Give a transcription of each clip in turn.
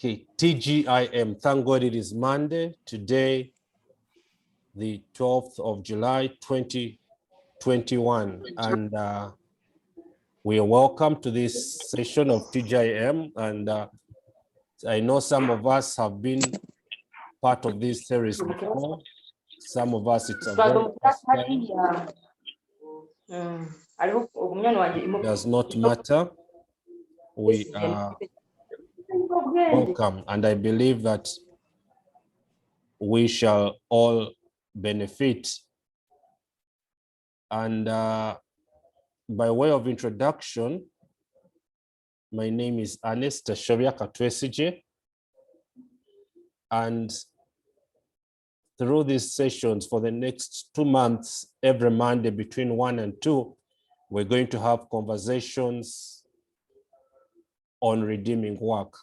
Okay, TGIM, thank God it is Monday, today, the 12th of July, 2021. And we are welcome to this session of TGIM. And I know some of us have been part of this series before. Some of us, it's a very first time. Does not matter. We are welcome. And I believe that we shall all benefit. And by way of introduction, my name is Ernest, Tashobya, Katwesigye. And through these sessions for the next 2 months, every Monday between 1 and 2, we're going to have conversations on redeeming work.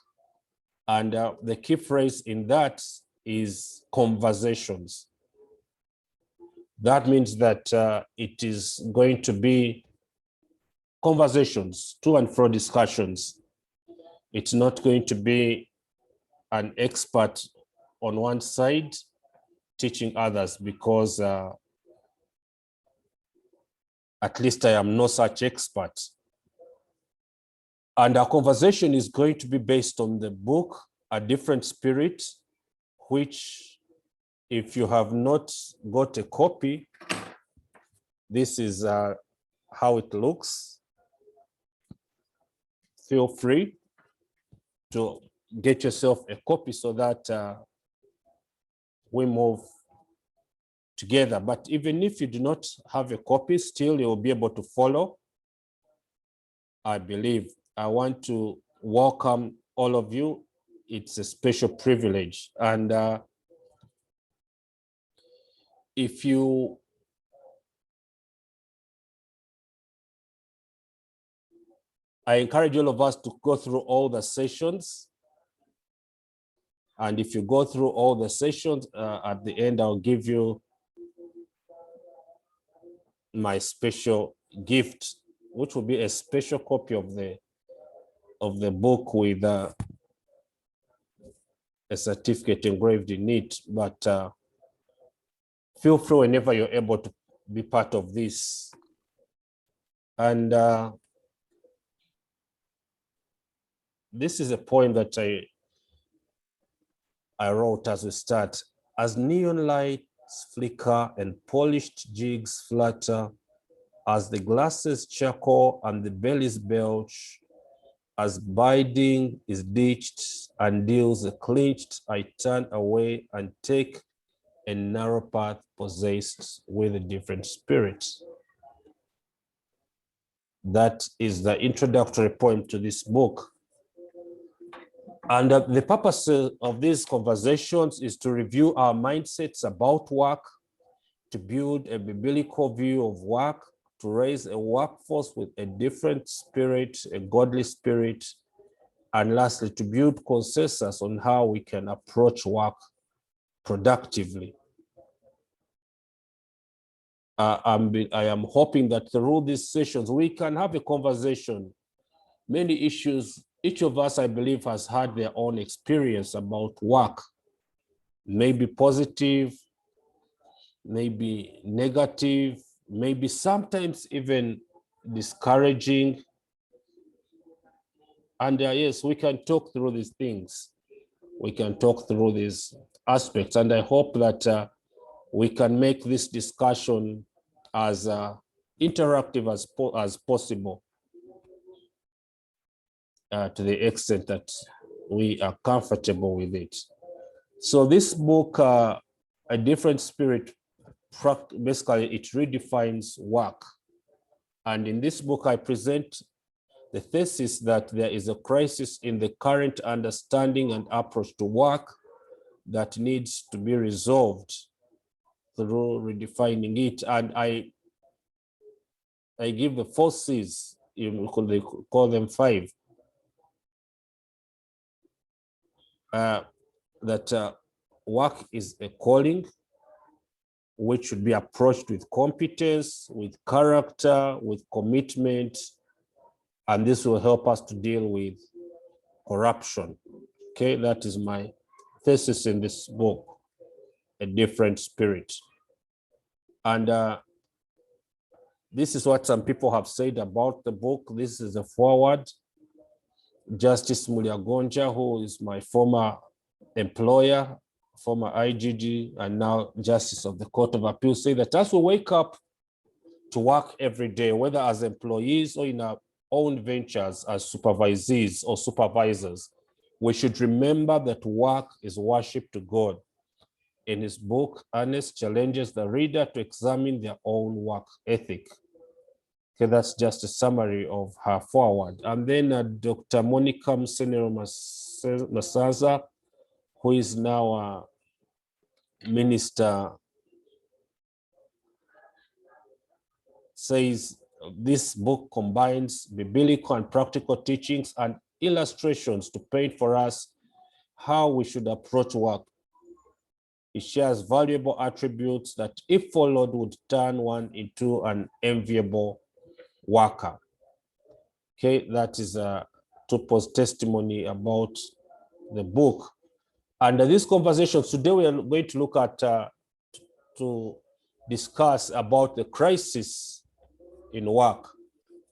And the key phrase in that is conversations. That means that it is going to be conversations, to and fro discussions. It's not going to be an expert on one side teaching others, because at least I am no such expert. And our conversation is going to be based on the book, A Different Spirit, which, if you have not got a copy, this is how it looks. Feel free to get yourself a copy so that we move together. But even if you do not have a copy, still you'll be able to follow, I believe. I want to welcome all of you. It's a special privilege. And if you I encourage all of us to go through all the sessions. And if you go through all the sessions, at the end, I'll give you my special gift, which will be a special copy of the book with a certificate engraved in it. But feel free whenever you're able to be part of this. And this is a poem that I wrote as we start. As neon lights flicker and polished jigs flutter, as the glasses charcoal and the bellies belch, as biding is ditched and deals are clinched, I turn away and take a narrow path possessed with a different spirit. That is the introductory poem to this book. And the purpose of these conversations is to review our mindsets about work, to build a biblical view of work, to raise a workforce with a different spirit, a godly spirit, and lastly, to build consensus on how we can approach work productively. I am hoping that through these sessions, we can have a conversation. Many issues, each of us, I believe, has had their own experience about work, maybe positive, maybe negative, maybe sometimes even discouraging. And yes, we can talk through these things. We can talk through these aspects. And I hope that we can make this discussion as interactive as possible, to the extent that we are comfortable with it. So this book, A Different Spirit, basically it redefines work. And in this book, I present the thesis that there is a crisis in the current understanding and approach to work that needs to be resolved through redefining it. And I give the 4 C's, you could call them 5. That work is a calling which should be approached with competence, with character, with commitment, and this will help us to deal with corruption. Okay, that is my thesis in this book, A Different Spirit. And this is what some people have said about the book. This is a forward. Justice Mulyagonja, who is my former employer, former IGG, and now Justice of the Court of Appeal, say that as we wake up to work every day, whether as employees or in our own ventures as supervisees or supervisors, we should remember that work is worship to God. In his book, Ernest challenges the reader to examine their own work ethic. Okay, that's just a summary of her forward. And then Dr. Monica Musenero Masaza, who is now a minister, says this book combines biblical and practical teachings and illustrations to paint for us how we should approach work. It shares valuable attributes that, if followed, would turn one into an enviable worker. Okay, that is Tupo's testimony about the book. And these conversations today, we are going to look at to discuss about the crisis in work.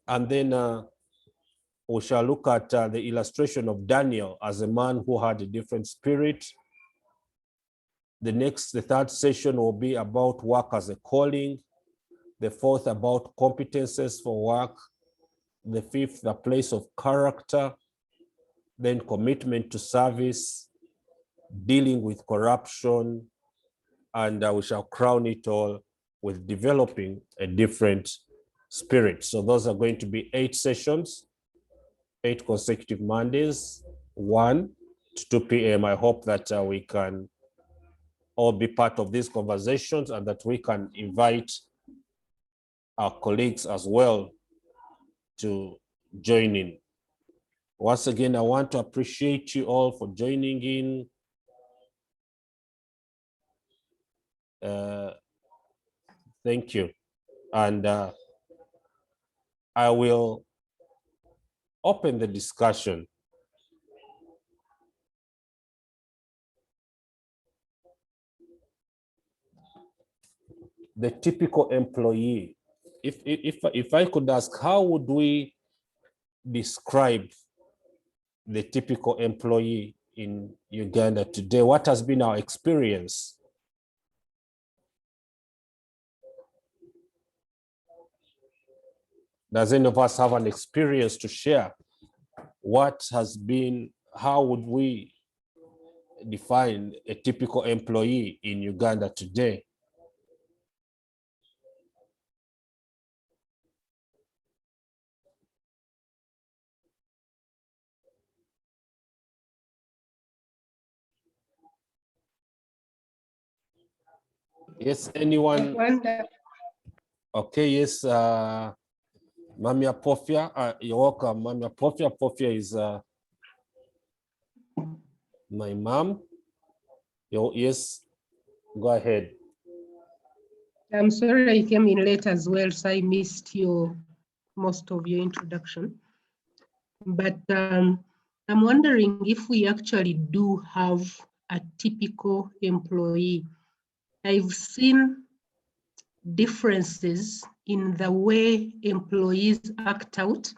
And then we shall look at the illustration of Daniel as a man who had a different spirit. The third session will be about work as a calling. The fourth about competences for work. The fifth, the place of character. Then commitment to service, dealing with corruption, and we shall crown it all with developing a different spirit. So those are going to be 8 sessions, 8 consecutive Mondays, 1 to 2 p.m. I hope that we can all be part of these conversations and that we can invite our colleagues as well to join in. Once again, I want to appreciate you all for joining in. Thank you. And I will open the discussion. The typical employee. If I could ask, how would we describe the typical employee in Uganda today? What has been our experience? Does any of us have an experience to share? What has been, how would we define a typical employee in Uganda today? Yes, anyone? Okay, yes, Mamia Pofia, you're welcome. Mamia Pofia. Pofia is my mom. Yes, go ahead. I'm sorry I came in late as well, so I missed most of your introduction. But I'm wondering if we actually do have a typical employee. I've seen differences in the way employees act out,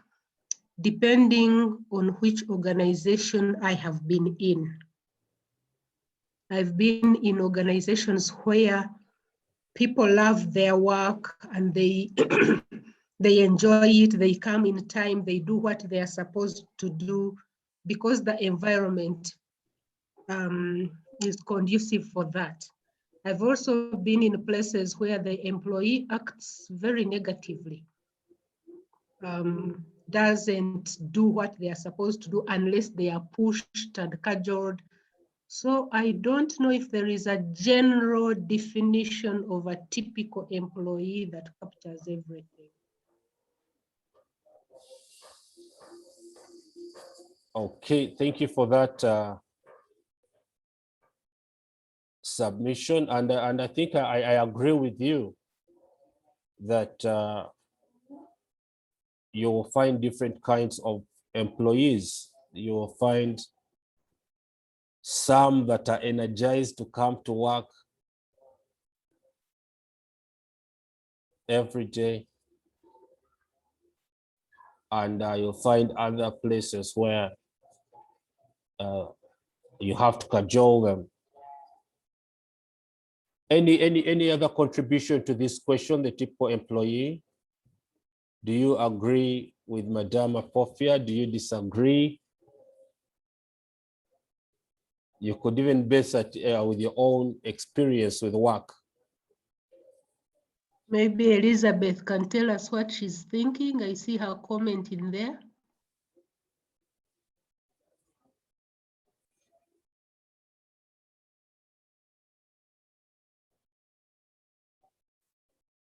depending on which organization I have been in. I've been in organizations where people love their work and they they enjoy it, they come in time, they do what they are supposed to do because the environment is conducive for that. I've also been in places where the employee acts very negatively, doesn't do what they are supposed to do unless they are pushed and cajoled. So I don't know if there is a general definition of a typical employee that captures everything. Okay, thank you for that submission. And I think I agree with you that you will find different kinds of employees. You will find some that are energized to come to work every day. And you'll find other places where you have to cajole them. Any other contribution to this question, the typical employee? Do you agree with Madame Apofia? Do you disagree? You could even base it with your own experience with work. Maybe Elizabeth can tell us what she's thinking. I see her comment in there.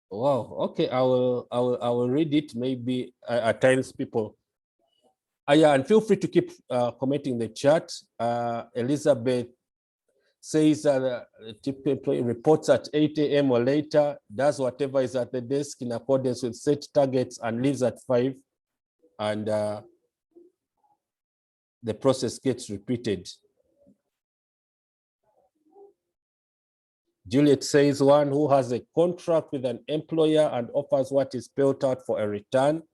Wow. Okay, I will read it. Maybe at times people. Yeah, and feel free to keep commenting in the chat. Elizabeth says that the typical employee reports at 8 a.m. or later, does whatever is at the desk in accordance with set targets and leaves at 5, and the process gets repeated. Juliet says one who has a contract with an employer and offers what is spelled out for a return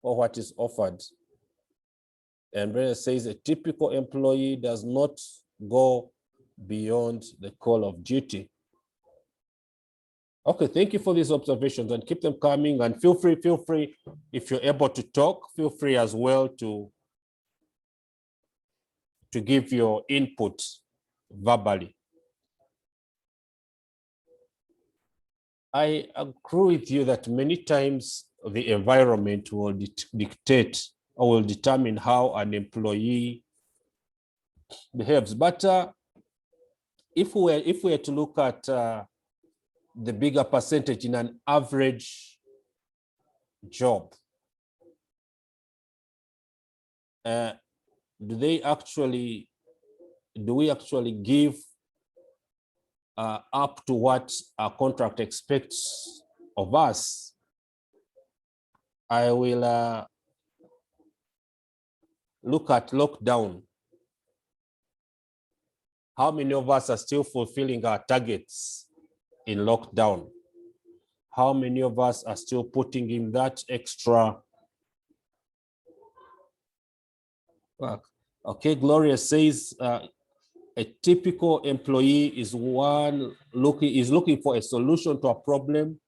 or what is offered. And Brenda says a typical employee does not go beyond the call of duty. Okay, thank you for these observations and keep them coming, and feel free, if you're able to talk, feel free as well to give your input verbally. I agree with you that many times the environment will dictate or will determine how an employee behaves. But if we were to look at the bigger percentage in an average job, do we actually give up to what our contract expects of us? I will look at lockdown. How many of us are still fulfilling our targets in lockdown? How many of us are still putting in that extra work? Okay, Gloria says a typical employee is one looking for a solution to a problem: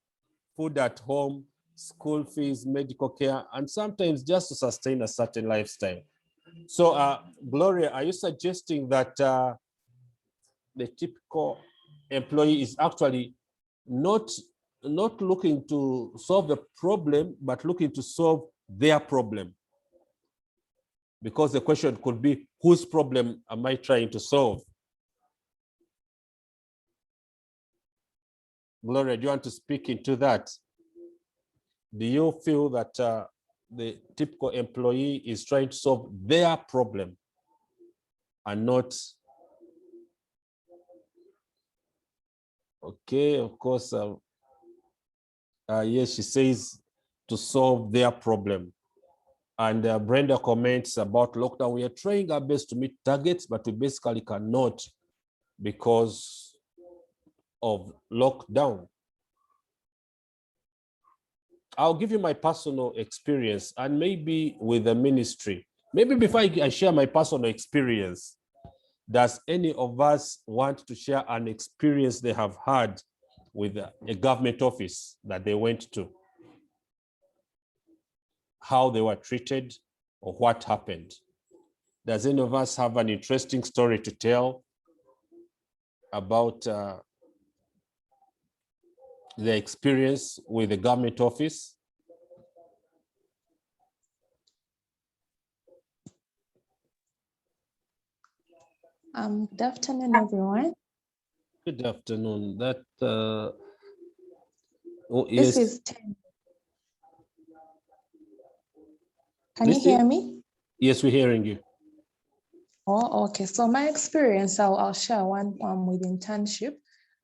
food at home, school fees, medical care, and sometimes just to sustain a certain lifestyle. So, Gloria, are you suggesting that the typical employee is actually not looking to solve the problem, but looking to solve their problem? Because the question could be, whose problem am I trying to solve? Gloria, do you want to speak into that? Do you feel that the typical employee is trying to solve their problem and not? Okay, of course. Yes, she says to solve their problem. And Brenda comments about lockdown. We are trying our best to meet targets, but we basically cannot because of lockdown. I'll give you my personal experience, and maybe with the ministry. Maybe before I share my personal experience, does any of us want to share an experience they have had with a government office that they went to? How they were treated or what happened? Does any of us have an interesting story to tell about the experience with the government office? Good afternoon, everyone. Good afternoon. Oh, This yes. is Tim. Can you hear me? Yes, we're hearing you. Oh, okay. So my experience, I'll share one with internship.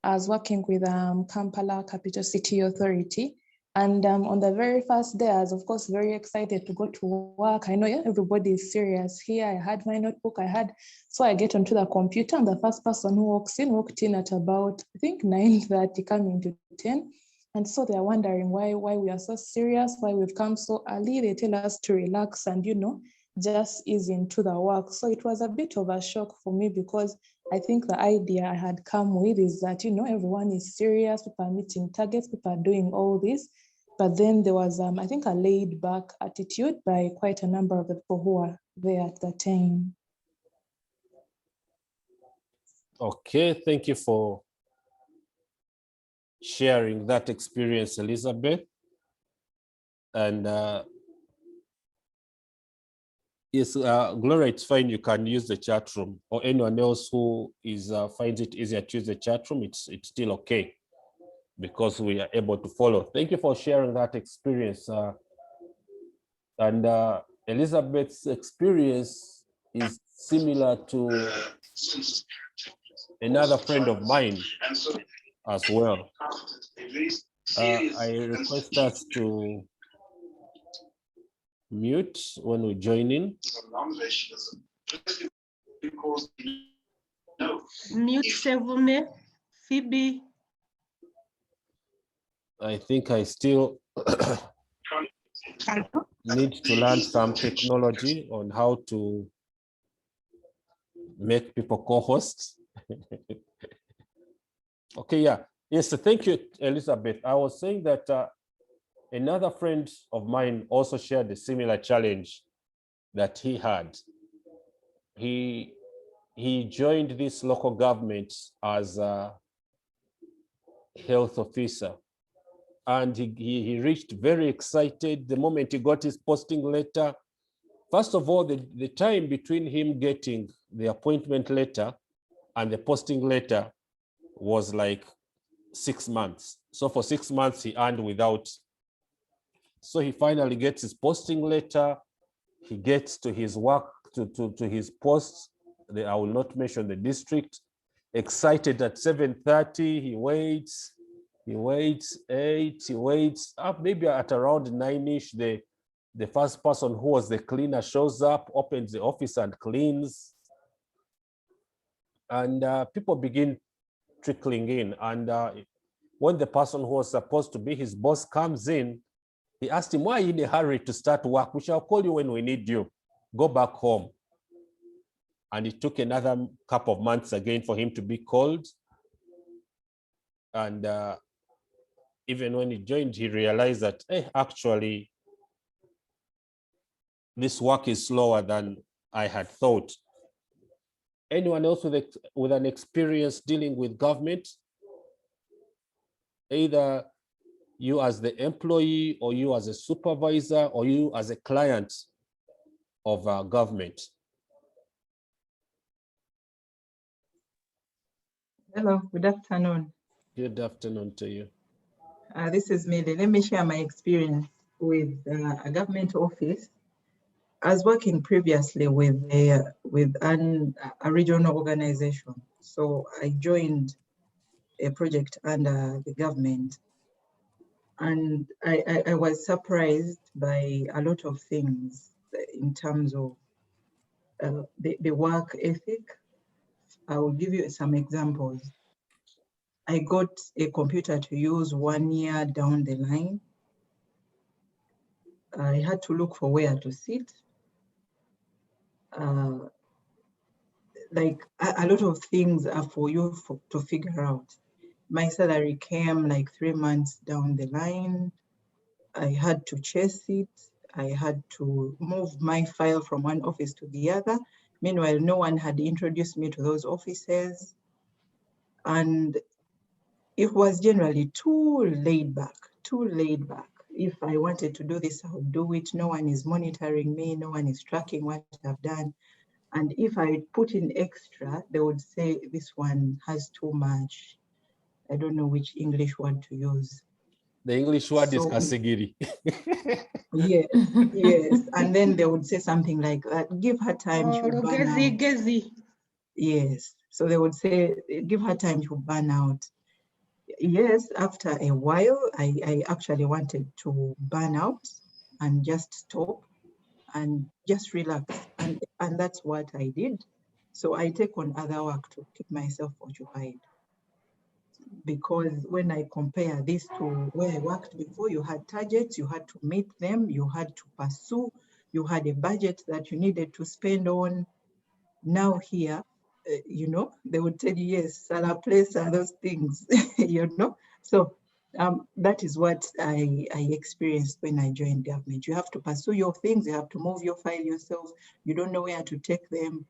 I was working with Kampala Capital City Authority, And on the very first day, I was of course very excited to go to work. I know everybody is serious here. I had my notebook, so I get onto the computer, and the first person who walked in at about, I think 9:30, coming to 10. And so they're wondering why we are so serious, why we've come so early. They tell us to relax and, just ease into the work. So it was a bit of a shock for me, because I think the idea I had come with is that, everyone is serious, people are meeting targets, people are doing all this. But then there was, I think, a laid back attitude by quite a number of the people who were there at the time. Okay, thank you for sharing that experience, Elizabeth. And yes, Gloria, it's fine. You can use the chat room, or anyone else who is finds it easier to use the chat room. It's still okay, because we are able to follow. Thank you for sharing that experience. And Elizabeth's experience is similar to another friend of mine as well. I request us to mute when we join in. Mute Sevune, Phoebe. I think I still need to learn some technology on how to make people co-hosts. Okay, yeah. Yes, so thank you, Elizabeth. I was saying that another friend of mine also shared a similar challenge that he had. He joined this local government as a health officer, and he reached very excited the moment he got his posting letter. First of all, the time between him getting the appointment letter and the posting letter was like 6 months. So for 6 months he earned without. So he finally gets his posting letter. He gets to his work, to his post. I will not mention the district. Excited at 7:30, he waits 8, he waits up. Maybe at around 9ish, the first person who was the cleaner shows up, opens the office and cleans. And people begin trickling in. And when the person who was supposed to be his boss comes in, he asked him, why are you in a hurry to start work? We shall call you when we need you. Go back home. And it took another couple of months again for him to be called. And even when he joined, he realized that, actually, this work is slower than I had thought. Anyone else with an experience dealing with government? Either you as the employee, or you as a supervisor, or you as a client of government? Hello, good afternoon. Good afternoon to you. This is Millie. Let me share my experience with a government office. I was working previously with a regional organization. So I joined a project under the government. And I was surprised by a lot of things in terms of the work ethic. I will give you some examples. I got a computer to use 1 year down the line. I had to look for where to sit. Like a lot of things are for you to figure out. My salary came like 3 months down the line. I had to chase it. I had to move my file from one office to the other. Meanwhile, no one had introduced me to those offices. And it was generally too laid back. If I wanted to do this, I would do it. No one is monitoring me. No one is tracking what I've done. And if I put in extra, they would say this one has too much. I don't know which English word to use. The English word is kasigiri. Yes, yes. And then they would say something like, give her time, she will burn out. Yes. So they would say, give her time to burn out. Yes, after a while, I actually wanted to burn out and just stop and just relax. And that's what I did. So I take on other work to keep myself occupied. Because when I compare this to where I worked before, you had targets, you had to meet them, you had to pursue, you had a budget that you needed to spend on. Now here, you know, they would tell you, yes, Salah place are those things, you know. So that is what I experienced when I joined government. You have to pursue your things, you have to move your file yourself, you don't know where to take them.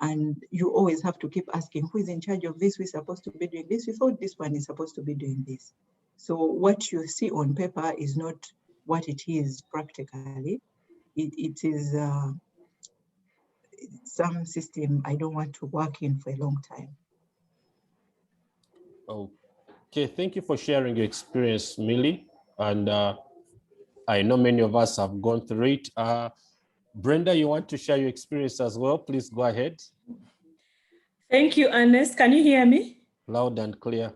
And you always have to keep asking, who is in charge of this? Who is supposed to be doing this? We thought this one is supposed to be doing this. So what you see on paper is not what it is practically. It is some system I don't want to work in for a long time. Okay, thank you for sharing your experience, Millie. And I know many of us have gone through it. Brenda, you want to share your experience as well? Please go ahead. Thank you, Ernest. Can you hear me? Loud and clear.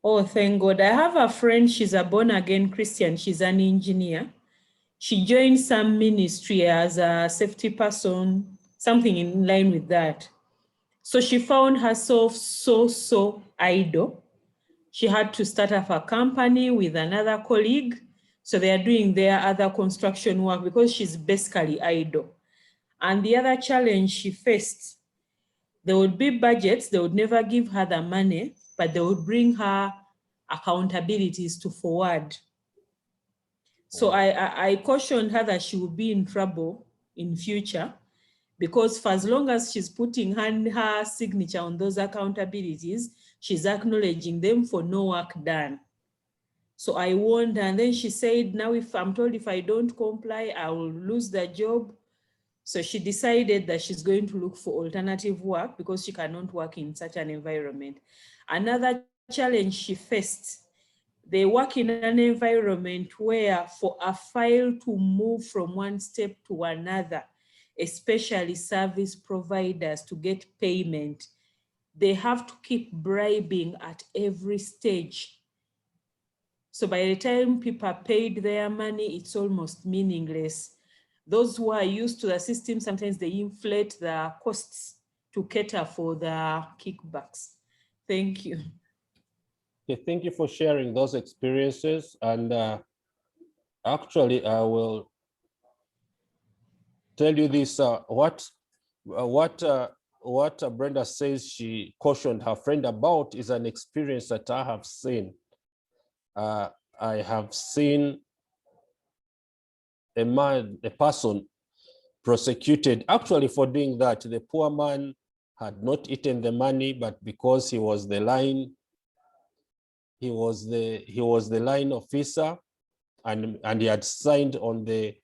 Oh, thank God. I have a friend, she's a born-again Christian. She's an engineer. She joined some ministry as a safety person, something in line with that. So she found herself so idle. She had to start up a company with another colleague. So they are doing their other construction work because she's basically idle. And the other challenge she faced, there would be budgets, they would never give her the money, but they would bring her accountabilities to forward. So I cautioned her that she would be in trouble in future, because for as long as she's putting her signature on those accountabilities, she's acknowledging them for no work done. So I warned her, and then she said, now if I'm told if I don't comply, I will lose the job. So she decided that she's going to look for alternative work because she cannot work in such an environment. Another challenge she faced, they work in an environment where for a file to move from one step to another, especially service providers to get payment, they have to keep bribing at every stage. So by the time people are paid their money, it's almost meaningless. Those who are used to the system, sometimes they inflate the costs to cater for the kickbacks. Thank you. Okay, thank you for sharing those experiences. And actually, I will tell you this, what Brenda says she cautioned her friend about is an experience that I have seen. I have seen a person prosecuted actually for doing that. The poor man had not eaten the money, but because he was the line, he was the line officer, and he had signed on the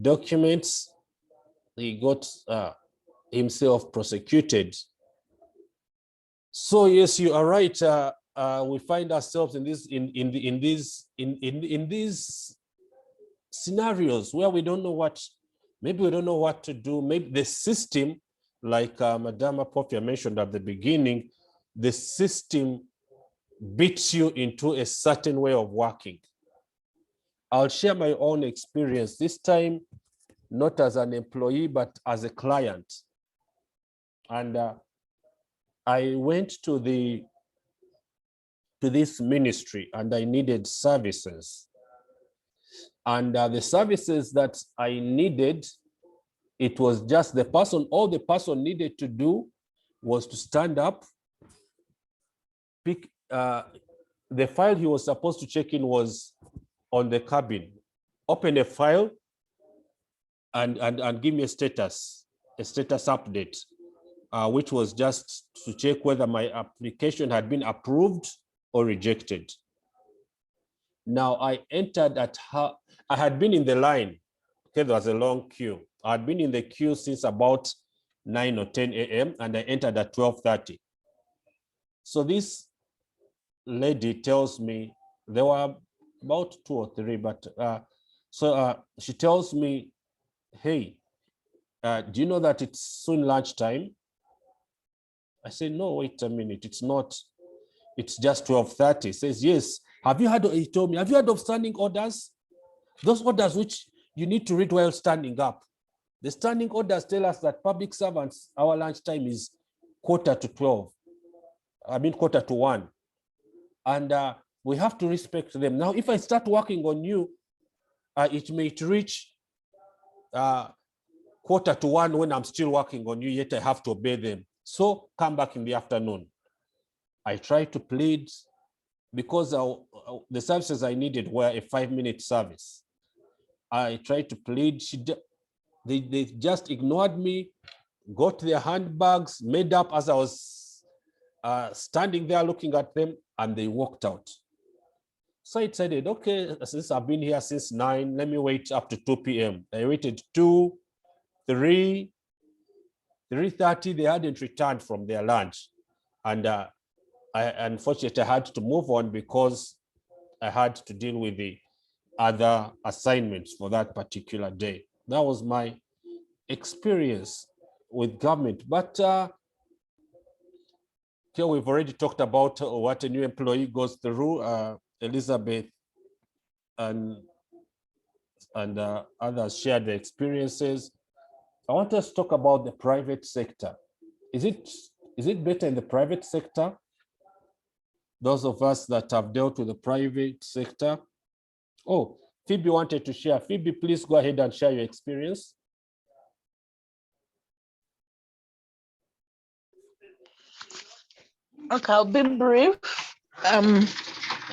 documents, he got himself prosecuted. So yes, you are right. We find ourselves in these scenarios where we don't know what, maybe we don't know what to do. Maybe the system, like Madame Apofia mentioned at the beginning, the system beats you into a certain way of working. I'll share my own experience, this time not as an employee, but as a client. And I went to this ministry and I needed services. And the services that I needed, it was just the person, all the person needed to do was to stand up, pick, the file he was supposed to check in was on the cabin, open a file and give me a status update, which was just to check whether my application had been approved or rejected. Now I entered at her, I had been in the line, okay, there was a long queue. I had been in the queue since about 9 or 10 a.m. and I entered at 12:30. So this lady tells me, there were about 2 or 3, but she tells me, hey, do you know that it's soon lunchtime? I said, no, wait a minute, it's not. it's just 12:30. Says, yes. Have you heard, he told me, have you heard of standing orders? Those orders which you need to read while standing up. The standing orders tell us that public servants, our lunch time is 11:45. I mean, 1:45. And we have to respect them. Now, if I start working on you, it may reach 1:45 when I'm still working on you, yet I have to obey them. So come back in the afternoon. I try to plead because the services I needed were a 5-minute service. I tried to plead. They just ignored me, got their handbags, made up as I was standing there looking at them, and they walked out. So I decided, okay, since I've been here since 9, let me wait up to 2 p.m. I waited 2, 3, 3:30. They hadn't returned from their lunch. And unfortunately, I had to move on because I had to deal with the other assignments for that particular day. That was my experience with government. But here we've already talked about what a new employee goes through. Elizabeth and others shared their experiences. I want us to talk about the private sector. Is it better in the private sector? Those of us that have dealt with the private sector. Oh, Phoebe wanted to share. Phoebe, please go ahead and share your experience. Okay, I'll be brief.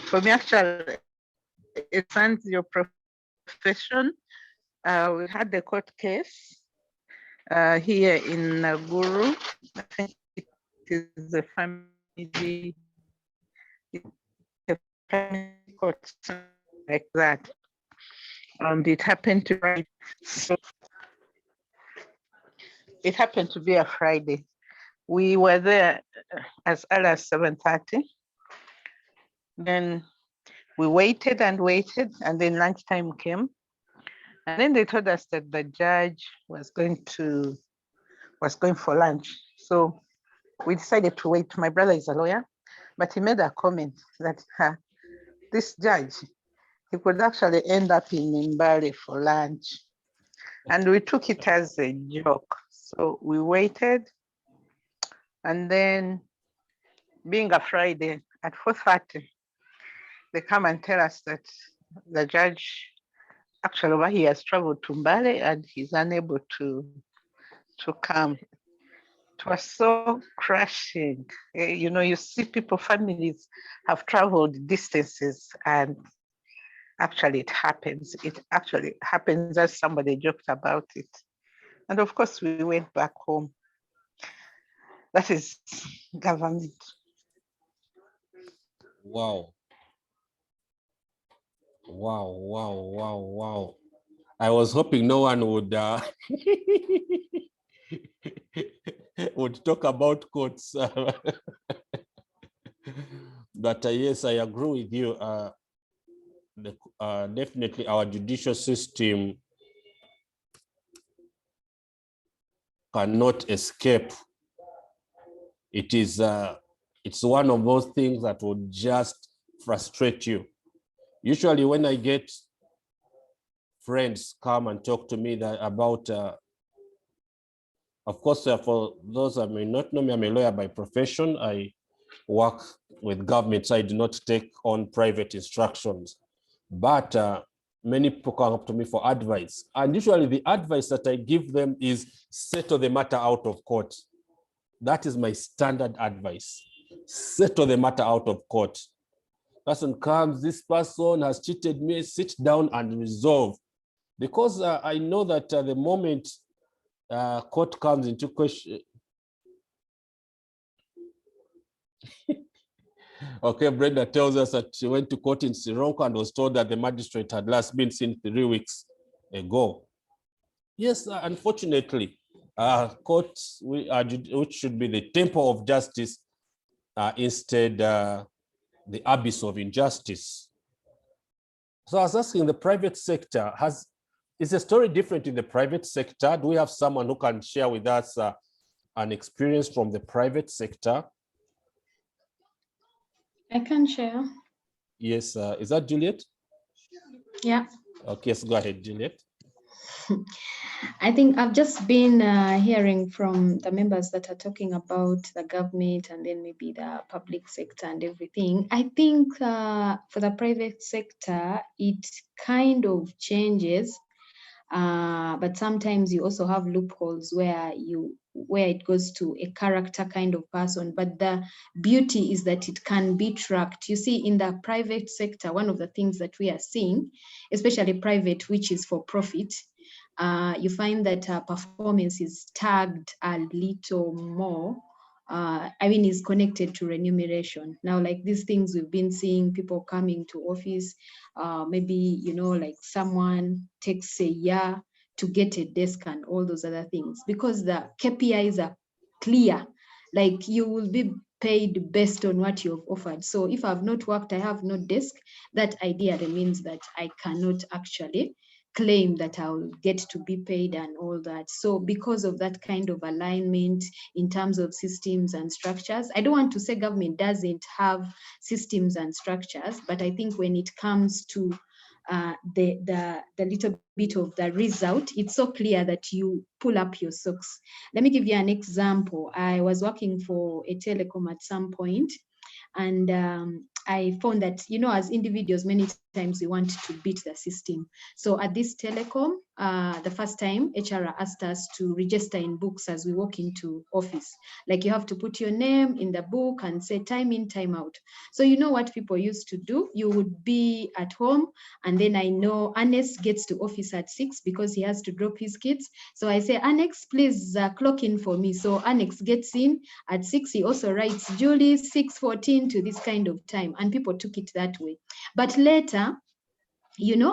For me, actually, it ends your profession. We had the court case here in Naguru. I think it is a family court like that. It happened to be a Friday. We were there as early as 7:30. Then we waited and waited, and then lunchtime came. And then they told us that the judge was going for lunch. So we decided to wait. My brother is a lawyer, but he made a comment that this judge, he could actually end up in Mbale for lunch. And we took it as a joke. So we waited. And then being a Friday at 4:30, they come and tell us that the judge, actually, he has traveled to Mbale and he's unable to come. It was so crushing. You know, you see people, families have traveled distances, and actually it happens. It actually happens as somebody joked about it. And of course, we went back home. That is government. Wow. Wow, wow, wow, wow. I was hoping no one would would talk about courts. But yes, I agree with you. Definitely our judicial system cannot escape. It is it's one of those things that would just frustrate you. Usually when I get friends come and talk to me about, of course, for those that may not know me, I'm a lawyer by profession. I work with government, so I do not take on private instructions. But many people come up to me for advice. And usually the advice that I give them is settle the matter out of court. That is my standard advice. Settle the matter out of court. Person comes, this person has cheated me, sit down and resolve. Because I know that the moment court comes into question, okay, Brenda tells us that she went to court in Sironko and was told that the magistrate had last been seen 3 weeks ago. Yes, unfortunately, courts, which should be the temple of justice, instead the abyss of injustice. So I was asking, the private sector, is the story different in the private sector? Do we have someone who can share with us an experience from the private sector? I can share. Yes, is that Juliet? Yeah. Okay, yes, go ahead, Juliet. I think I've just been hearing from the members that are talking about the government and then maybe the public sector and everything. I think for the private sector, it kind of changes, but sometimes you also have loopholes where it goes to a character kind of person. But the beauty is that it can be tracked. You see, in the private sector, one of the things that we are seeing, especially private, which is for profit, you find that performance is tagged a little more. Is connected to remuneration. Now, like these things we've been seeing people coming to office, maybe, like someone takes a year to get a desk and all those other things, because the KPIs are clear. Like you will be paid based on what you've offered. So if I've not worked, I have no desk, that idea means that I cannot actually claim that I'll get to be paid and all that. So because of that kind of alignment in terms of systems and structures, I don't want to say government doesn't have systems and structures, but I think when it comes to the little bit of the result, it's so clear that you pull up your socks. Let me give you an example. I was working for a telecom at some point, and I found that, as individuals, many times we want to beat the system. So at this telecom, the first time HR asked us to register in books as we walk into office. Like you have to put your name in the book and say time in, time out. So you know what people used to do? You would be at home, and then I know Ernest gets to office at 6 because he has to drop his kids. So I say, Ernest, please clock in for me. So Ernest gets in at 6. He also writes Julie 6:14 to this kind of time, and people took it that way. But later,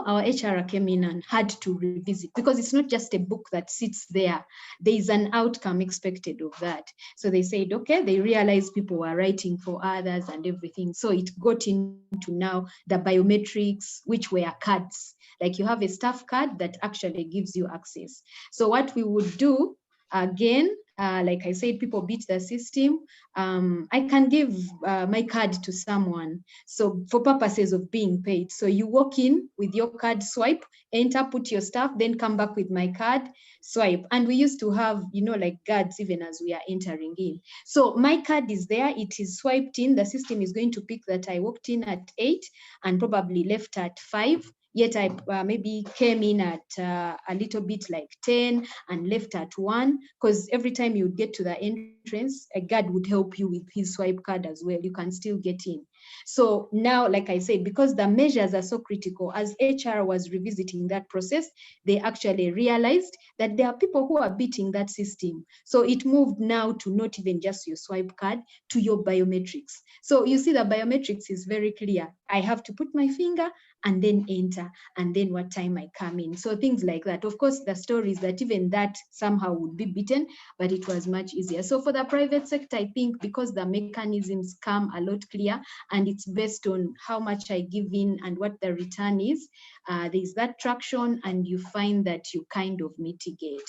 our HR came in and had to revisit, because it's not just a book that sits there. There is an outcome expected of that. So they said, okay, they realized people were writing for others and everything. So it got into now the biometrics, which were cards. Like you have a staff card that actually gives you access. So what we would do, again, like I said, people beat the system. I can give my card to someone, so for purposes of being paid. So you walk in with your card, swipe, enter, put your stuff, then come back with my card, swipe. And we used to have, like guards even as we are entering in. So my card is there, it is swiped in, the system is going to pick that I walked in at 8 and probably left at 5. Yet I maybe came in at a little bit like 10 and left at 1, because every time you would get to the entrance, a guard would help you with his swipe card as well. You can still get in. So now, like I said, because the measures are so critical, as HR was revisiting that process, they actually realized that there are people who are beating that system. So it moved now to not even just your swipe card, to your biometrics. So you see the biometrics is very clear. I have to put my finger and then enter, and then what time I come in. So things like that. Of course, the story is that even that somehow would be beaten, but it was much easier. So for the private sector, I think because the mechanisms come a lot clear, and it's based on how much I give in and what the return is, there's that traction, and you find that you kind of mitigate.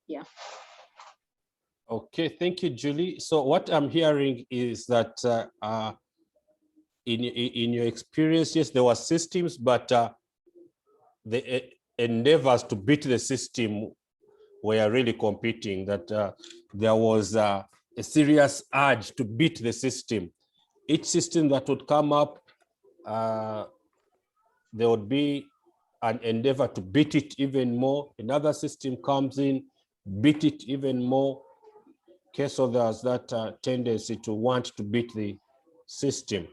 Yeah. Okay, thank you, Julie. So what I'm hearing is that in your experience, yes, there were systems, but the endeavors to beat the system were really competing, that there was a serious urge to beat the system. Each system that would come up, there would be an endeavor to beat it even more. Another system comes in, beat it even more. Okay, so there's that tendency to want to beat the system.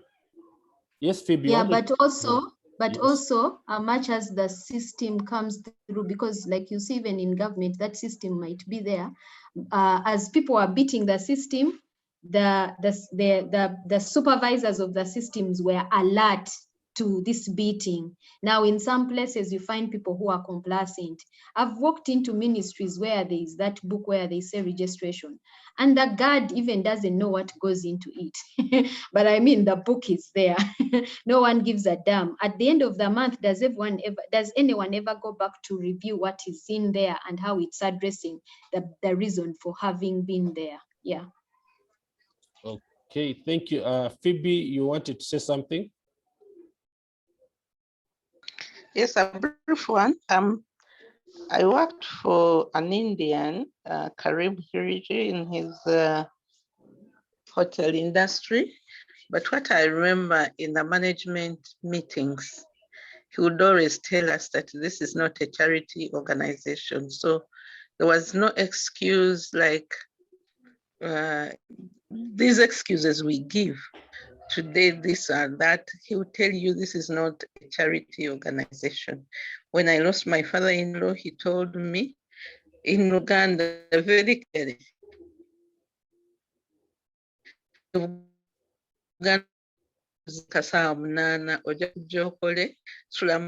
Yes, Phoebe. Yeah, but also, Yes. much as the system comes through, because like you see, even in government, that system might be there. As people are beating the system, the supervisors of the systems were alert to this beating. Now, in some places, you find people who are complacent. I've walked into ministries where there is that book where they say registration, and the guard even doesn't know what goes into it. But I mean, the book is there. No one gives a damn. At the end of the month, does anyone ever go back to review what is in there and how it's addressing the reason for having been there? Yeah. Okay, thank you. Phoebe, you wanted to say something? Yes, a brief one. I worked for an Indian, Karim Hiriji, in his hotel industry. But what I remember in the management meetings, he would always tell us that this is not a charity organization. So there was no excuse like these excuses we give today, this or that. He would tell you this is not a charity organization. When I lost my father-in-law, he told me in Uganda very clearly, Uganda kasaawa munaana ojja kujja okole sula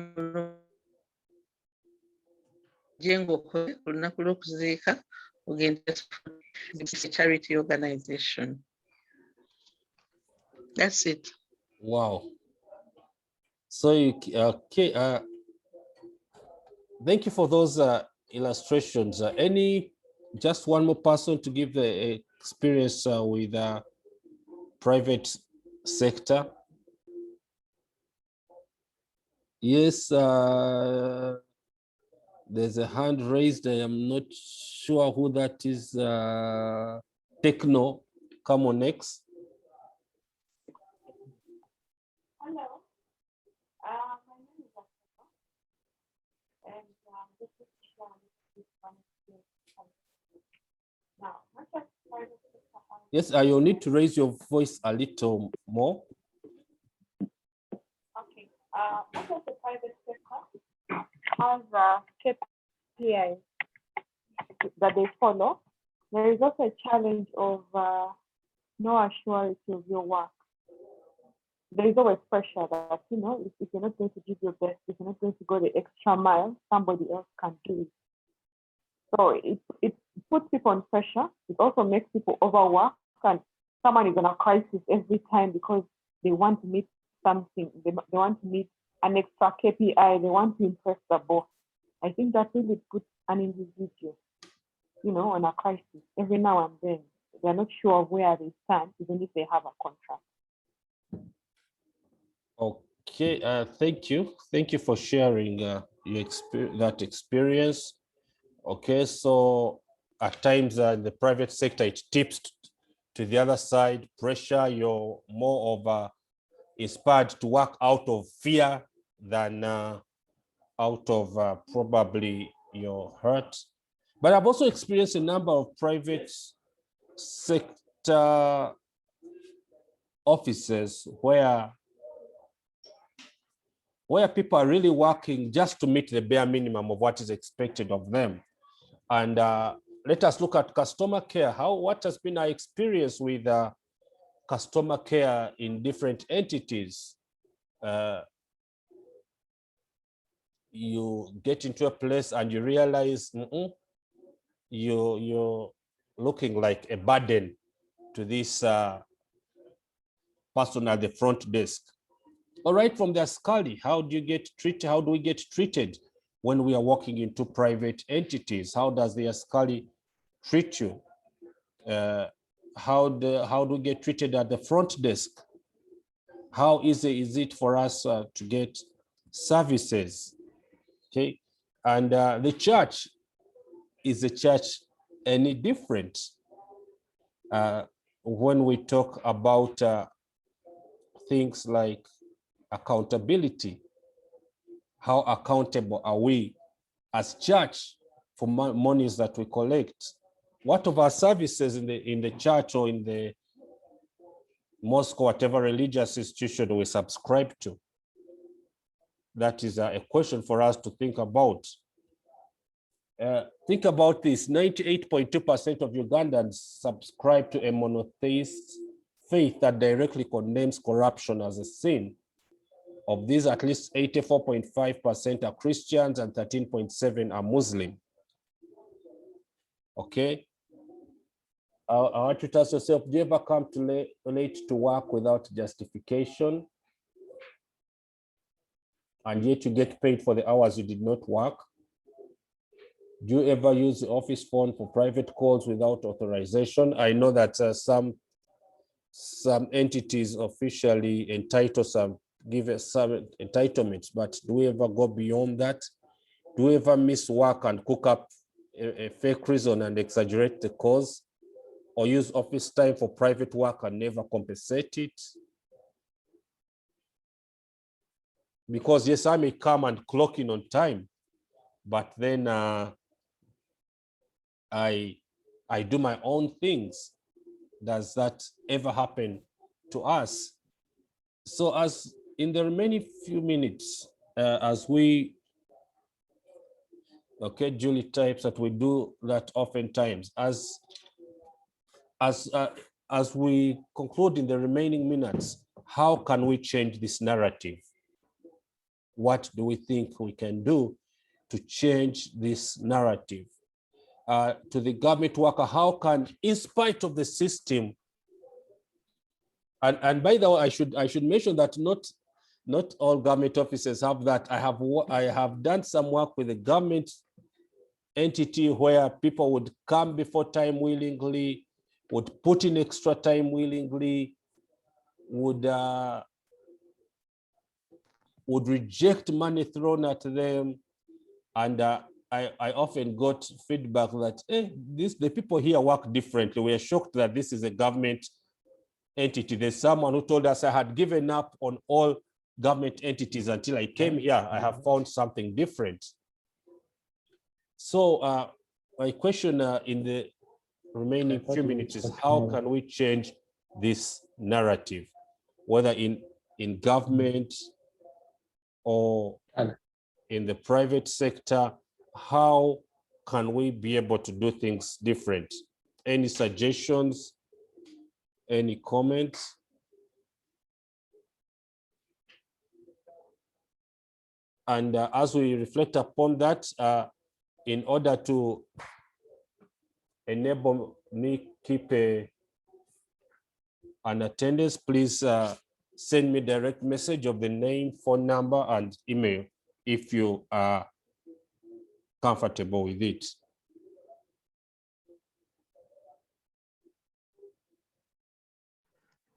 jengo okole ku lunaku lw'okuziika ogenda charity organization. That's it. Wow. So you, okay, thank you for those illustrations. Just one more person to give the experience with private sector? Yes, there's a hand raised. I am not sure who that is. Techno, come on next. Hello, my name is Akana, and this is now. Yes, you need to raise your voice a little more. Okay, most of the private sector has KPIs that they follow. There is also a challenge of no assurance of your work. There is always pressure that, you know, if you're not going to give your best, if you're not going to go the extra mile, somebody else can do it. So it puts people on pressure. It also makes people overwork, and someone is in a crisis every time because they want to meet something. They want to meet an extra KPI. They want to impress the boss. I think that really puts an individual, you know, on a crisis every now and then. They're not sure of where they stand, even if they have a contract. Okay, thank you. Thank you for sharing that experience. Okay, so at times in the private sector, it tips to the other side, pressure. You're more of inspired to work out of fear than out of probably your hurt. But I've also experienced a number of private sector offices where people are really working just to meet the bare minimum of what is expected of them. And let us look at customer care. What has been our experience with customer care in different entities? You get into a place and you realize you're looking like a burden to this person at the front desk. All right, from the Ascali, how do you get treated? How do we get treated when we are walking into private entities? How does the Ascali treat you? How do we get treated at the front desk? How easy is it for us to get services? Okay, and the church, is the church any different? When we talk about things like accountability, how accountable are we as church for monies that we collect? What of our services in the church or in the mosque, whatever religious institution we subscribe to? That is a question for us to think about. Think about this: 98.2% of Ugandans subscribe to a monotheist faith that directly condemns corruption as a sin. Of these, at least 84.5% are Christians and 13.7% are Muslim. Okay. I want you to ask yourself, do you ever come too late to work without justification? And yet you get paid for the hours you did not work? Do you ever use the office phone for private calls without authorization? I know that some some entities officially entitle give some entitlements, but do we ever go beyond that? Do we ever miss work and cook up a fake reason and exaggerate the cause, or use office time for private work and never compensate it? Because yes, I may come and clock in on time, but then I do my own things. Does that ever happen to us? So as in the remaining few minutes, as we, okay, Julie types that we do that oftentimes, as we conclude in the remaining minutes, how can we change this narrative? What do we think we can do to change this narrative? To the government worker, how can, in spite of the system, and by the way, I should mention that not all government offices have that. I have done some work with a government entity where people would come before time willingly, would put in extra time willingly, would reject money thrown at them, and I often got feedback that the people here work differently. We are shocked that this is a government entity. There's someone who told us I had given up on all government entities until I came here. I have found something different. So my question in the remaining few minutes is, how can we change this narrative, whether in government or in the private sector? How can we be able to do things different? Any suggestions? Any comments? And as we reflect upon that, in order to enable me keep an attendance, please send me direct message of the name, phone number, and email if you are comfortable with it.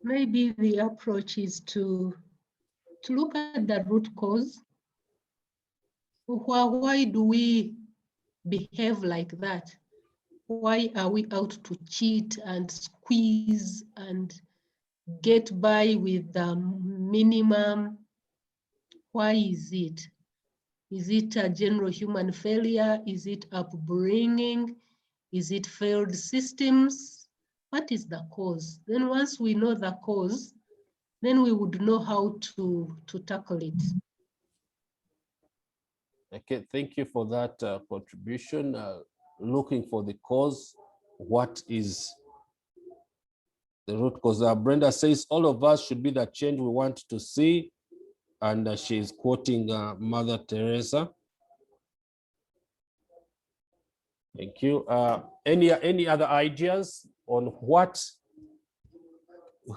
Maybe the approach is to look at the root cause. Why do we behave like that? Why are we out to cheat and squeeze and get by with the minimum? Why is it? Is it a general human failure? Is it upbringing? Is it failed systems? What is the cause? Then once we know the cause, then we would know how to tackle it. Okay, thank you for that contribution. Looking for the cause, what is the root cause? Brenda says all of us should be the change we want to see, and she's quoting Mother Teresa. Thank you. Any other ideas on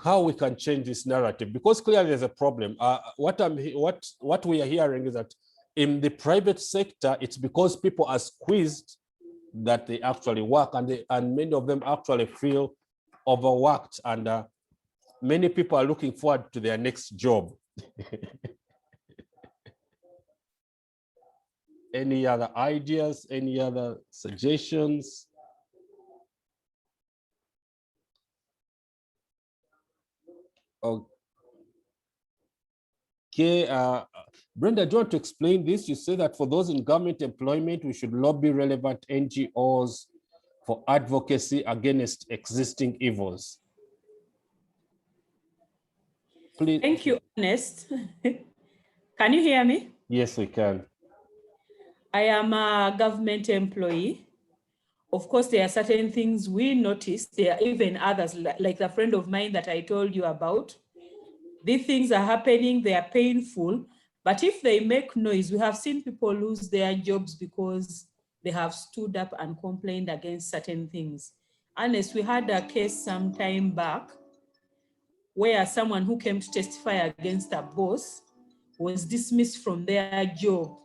how we can change this narrative? Because clearly there's a problem. What we are hearing is that in the private sector, it's because people are squeezed that they actually work, and many of them actually feel overworked, and many people are looking forward to their next job. Any other ideas? Any other suggestions? Okay, Brenda, do you want to explain this? You say that for those in government employment, we should lobby relevant NGOs for advocacy against existing evils. Please. Thank you, Ernest. Can you hear me? Yes, we can. I am a government employee. Of course, there are certain things we notice. There are even others, like the friend of mine that I told you about. These things are happening, they are painful, but if they make noise, we have seen people lose their jobs because they have stood up and complained against certain things. Ernest, we had a case some time back where someone who came to testify against a boss was dismissed from their job.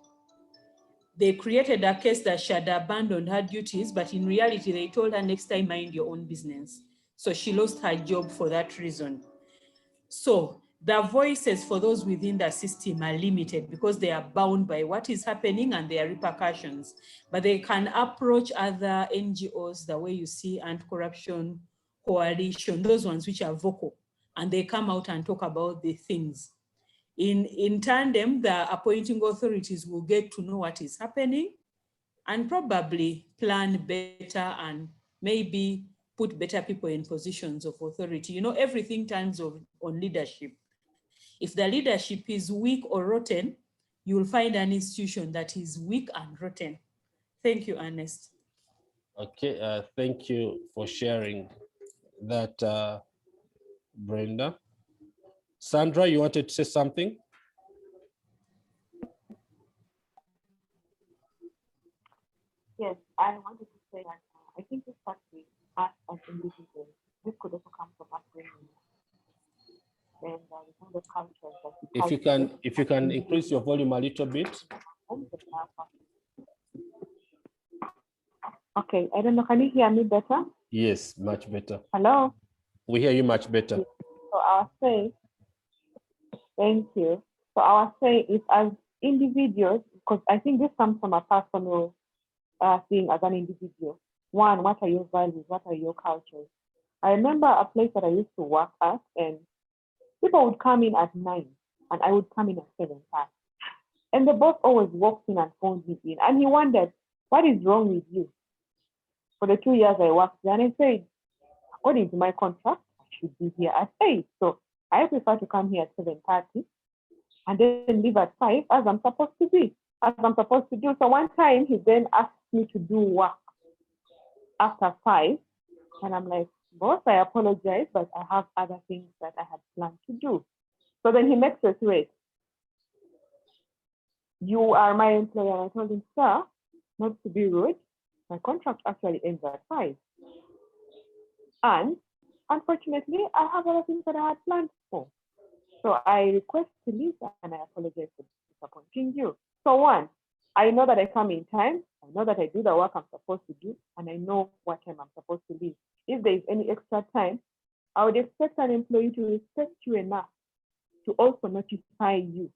They created a case that she had abandoned her duties, but in reality, they told her next time, mind your own business. So she lost her job for that reason. So the voices for those within the system are limited because they are bound by what is happening and their repercussions. But they can approach other NGOs the way you see Anti-Corruption Coalition, those ones which are vocal, and they come out and talk about the things. In tandem, the appointing authorities will get to know what is happening and probably plan better and maybe put better people in positions of authority. You know, everything turns on leadership. If the leadership is weak or rotten, you will find an institution that is weak and rotten. Thank you, Ernest. Okay, thank you for sharing that, Brenda. Sandra, you wanted to say something? Yes, I wanted to say that I think this starts with us as individuals. This could also come from us women. And the kind of cultures that we If you can increase your volume a little bit. Okay, I don't know. Can you hear me better? Yes, much better. Hello? We hear you much better. So I'll say, thank you. So I'll say is as individuals, because I think this comes from a personal thing as an individual. One, what are your values? What are your cultures? I remember a place that I used to work at, and people would come in at 9 and I would come in at 7:30. And the boss always walked in and phoned me in. And he wondered, what is wrong with you? For the 2 years I worked there, and I said, according to my contract, I should be here at 8. So I prefer to come here at 7:30 and then leave at 5 as I'm supposed to be, as I'm supposed to do. So one time he then asked me to do work after 5. And I'm like, boss, I apologize, but I have other things that I had planned to do. So then he makes us wait. You are my employer. And I told him, sir, not to be rude, my contract actually ends at 5. And unfortunately, I have other things that I had planned for. So I request to leave and I apologize for disappointing you. So one, I know that I come in time. I know that I do the work I'm supposed to do, and I know what time I'm supposed to leave. If there is any extra time, I would expect an employee to respect you enough to also notify you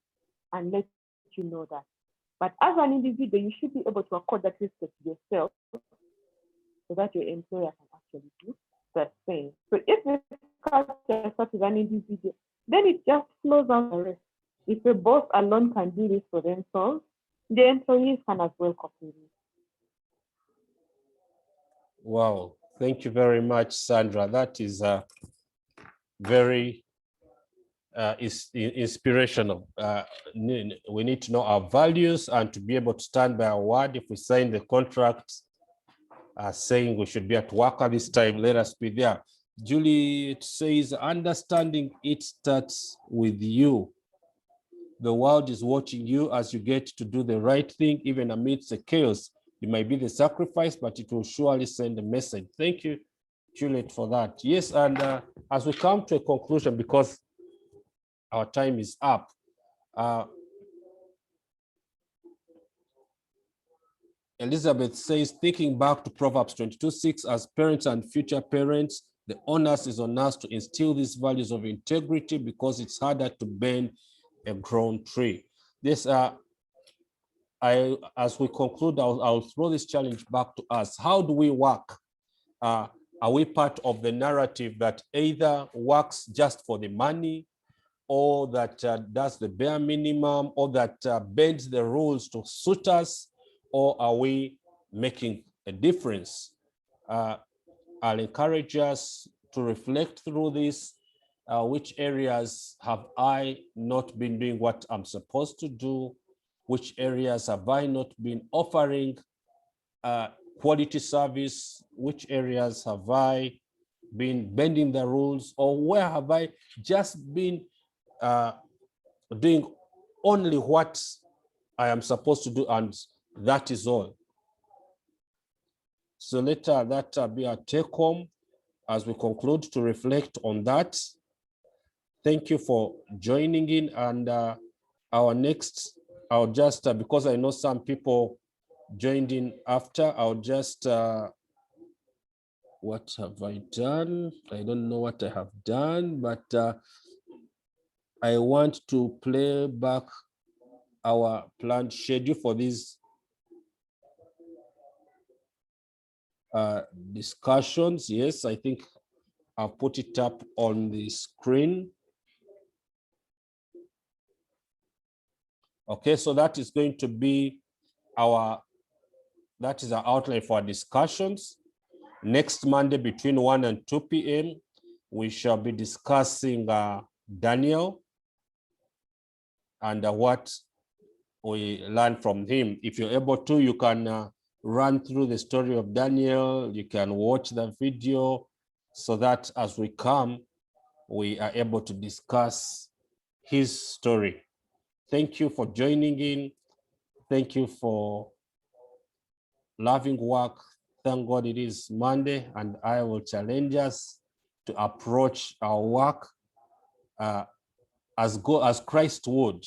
and let you know that. But as an individual, you should be able to accord that respect to yourself so that your employer can actually do the same. So if this culture starts with an individual, then it just flows on the rest. If a boss alone can do this for themselves, the employees can as well copy it. Wow, thank you very much, Sandra. That is very inspirational. We need to know our values and to be able to stand by our word. If we sign the contract saying we should be at work at this time, let us be there. Juliet says, understanding it starts with you. The world is watching you as you get to do the right thing, even amidst the chaos. It might be the sacrifice, but it will surely send a message. Thank you, Juliet, for that. Yes, and as we come to a conclusion, because our time is up, Elizabeth says, thinking back to Proverbs 22:6, as parents and future parents, the onus is on us to instill these values of integrity because it's harder to bend a grown tree. This, as we conclude, I'll throw this challenge back to us. How do we work? Are we part of the narrative that either works just for the money, or that does the bare minimum, or that bends the rules to suit us, or are we making a difference? I'll encourage us to reflect through this. Which areas have I not been doing what I'm supposed to do? Which areas have I not been offering quality service? Which areas have I been bending the rules? Or where have I just been doing only what I am supposed to do, and that is all? So let that be our take home as we conclude to reflect on that. Thank you for joining in, and our next, I'll just, because I know some people joined in after, I'll just What have I done? I don't know what I have done, but I want to play back our planned schedule for these discussions. Yes, I think I'll put it up on the screen. Okay, so that is going to be our outline for our discussions. Next Monday between 1 and 2 p.m., we shall be discussing Daniel and what we learned from him. If you're able to, you can run through the story of Daniel. You can watch the video so that as we come, we are able to discuss his story. Thank you for joining in. Thank you for loving work. Thank God it is Monday, and I will challenge us to approach our work as Christ would,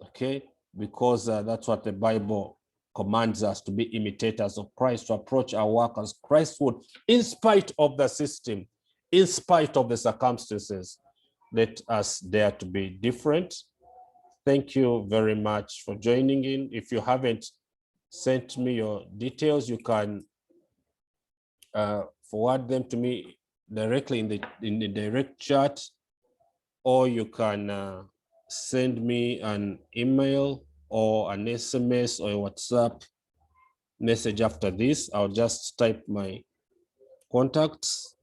okay? Because that's what the Bible commands us, to be imitators of Christ, to approach our work as Christ would, in spite of the system, in spite of the circumstances. Let us dare to be different. Thank you very much for joining in. If you haven't sent me your details, you can forward them to me directly in the direct chat, or you can send me an email or an SMS or a WhatsApp message after this. I'll just type my contacts.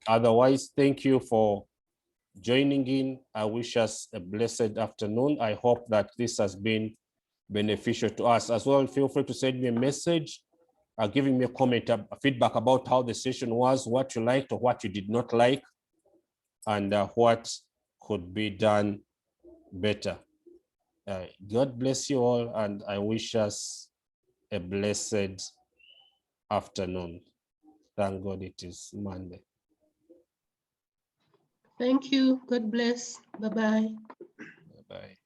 Otherwise, thank you for joining in. I wish us a blessed afternoon. I hope that this has been beneficial to us as well. Feel free to send me a message, giving me a comment, feedback about how the session was, what you liked or what you did not like, and what could be done better. God bless you all, and I wish us a blessed afternoon. Thank God it is Monday. Thank you. God bless. Bye-bye. Bye-bye.